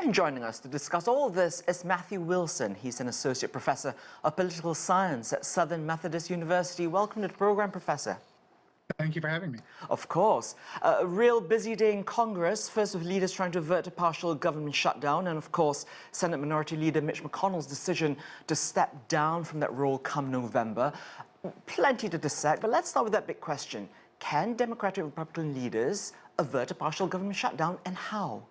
And joining us to discuss all this is Matthew Wilson. He's an associate professor of political science at Southern Methodist University. Welcome to the program, Professor. Thank you for having me. Of course. A real busy day in Congress, first with leaders trying to avert a partial government shutdown, and of course, Senate Minority Leader Mitch McConnell's decision to step down from that role come November. Plenty to dissect, but let's start with that big question. Can Democratic and Republican leaders avert a partial government shutdown, and how?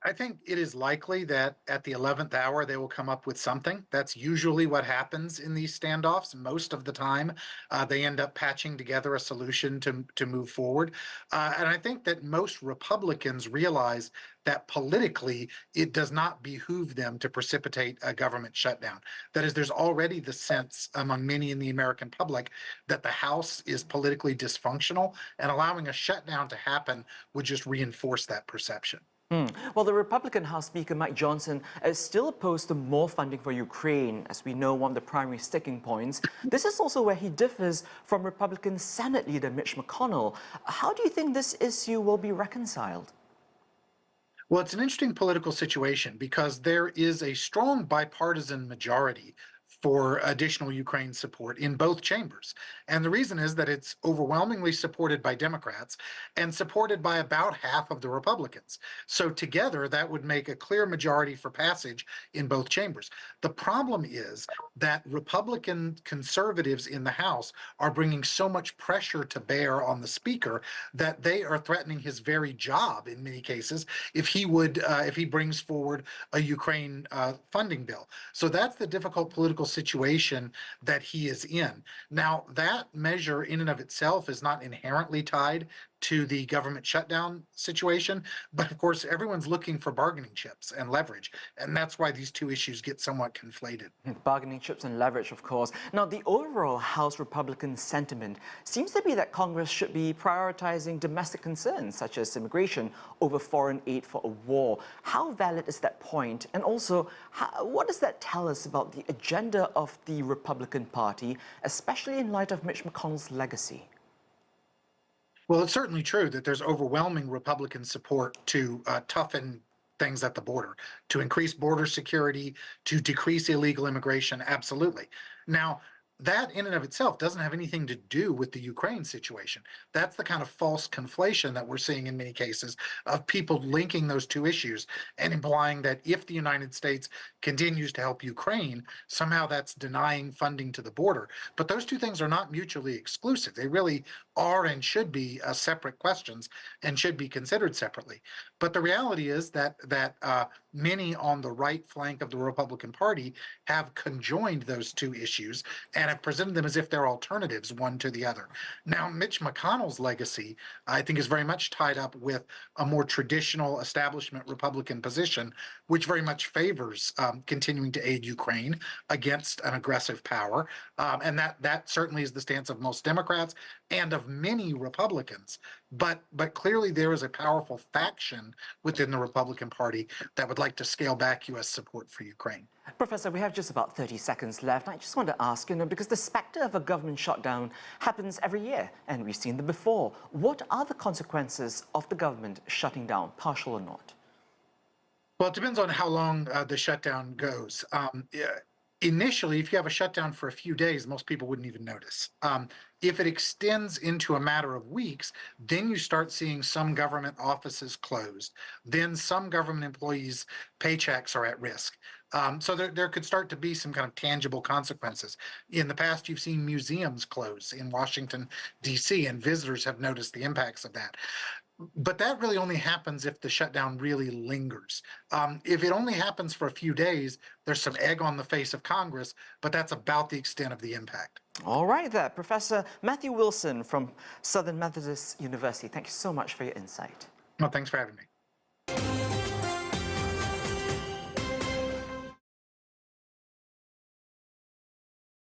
I think it is likely that at the 11th hour they will come up with something. That's usually what happens in these standoffs. Most of the time, they end up patching together a solution to move forward. And I think that most Republicans realize that politically it does not behoove them to precipitate a government shutdown. That is, there's already the sense among many in the American public that the House is politically dysfunctional, and allowing a shutdown to happen would just reinforce that perception. Well, the Republican House Speaker Mike Johnson is still opposed to more funding for Ukraine, as we know, one of the primary sticking points. This is also where he differs from Republican Senate Leader Mitch McConnell. How do you think this issue will be reconciled? Well, it's an interesting political situation because there is a strong bipartisan majority for additional Ukraine support in both chambers. And the reason is that it's overwhelmingly supported by Democrats and supported by about half of the Republicans. So together, that would make a clear majority for passage in both chambers. The problem is that Republican conservatives in the House are bringing so much pressure to bear on the Speaker that they are threatening his very job in many cases if he brings forward a Ukraine funding bill. So that's the difficult political situation that he is in. Now, that measure in and of itself is not inherently tied to the government shutdown situation, but of course everyone's looking for bargaining chips and leverage, and that's why these two issues get somewhat conflated. Bargaining chips and leverage, of course. Now, the overall House Republican sentiment seems to be that Congress should be prioritizing domestic concerns such as immigration over foreign aid for a war. How valid is that point? And also, what does that tell us about the agenda of the Republican Party, especially in light of Mitch McConnell's legacy? Well, it's certainly true that there's overwhelming Republican support to toughen things at the border, to increase border security, to decrease illegal immigration. Absolutely. Now, that in and of itself doesn't have anything to do with the Ukraine situation. That's the kind of false conflation that we're seeing in many cases of people linking those two issues and implying that if the United States continues to help Ukraine, somehow that's denying funding to the border. But those two things are not mutually exclusive. They really are and should be separate questions and should be considered separately. But the reality is that many on the right flank of the Republican Party have conjoined those two issues and have presented them as if they're alternatives one to the other. Now, Mitch McConnell's legacy, I think, is very much tied up with a more traditional establishment Republican position, which very much favors continuing to aid Ukraine against an aggressive power. And that certainly is the stance of most Democrats and of many Republicans. But clearly there is a powerful faction within the Republican Party that would like to scale back U.S. support for Ukraine. Professor, we have just about 30 seconds left. I just want to ask, because the specter of a government shutdown happens every year, and we've seen them before. What are the consequences of the government shutting down, partial or not? Well, it depends on how long the shutdown goes. Initially, if you have a shutdown for a few days, most people wouldn't even notice. If it extends into a matter of weeks, then you start seeing some government offices closed. Then some government employees' paychecks are at risk. So there could start to be some kind of tangible consequences. In the past, you've seen museums close in Washington, D.C., and visitors have noticed the impacts of that. But that really only happens if the shutdown really lingers. If it only happens for a few days, there's some egg on the face of Congress, but that's about the extent of the impact. All right there, Professor Matthew Wilson from Southern Methodist University. Thank you so much for your insight. Well, thanks for having me.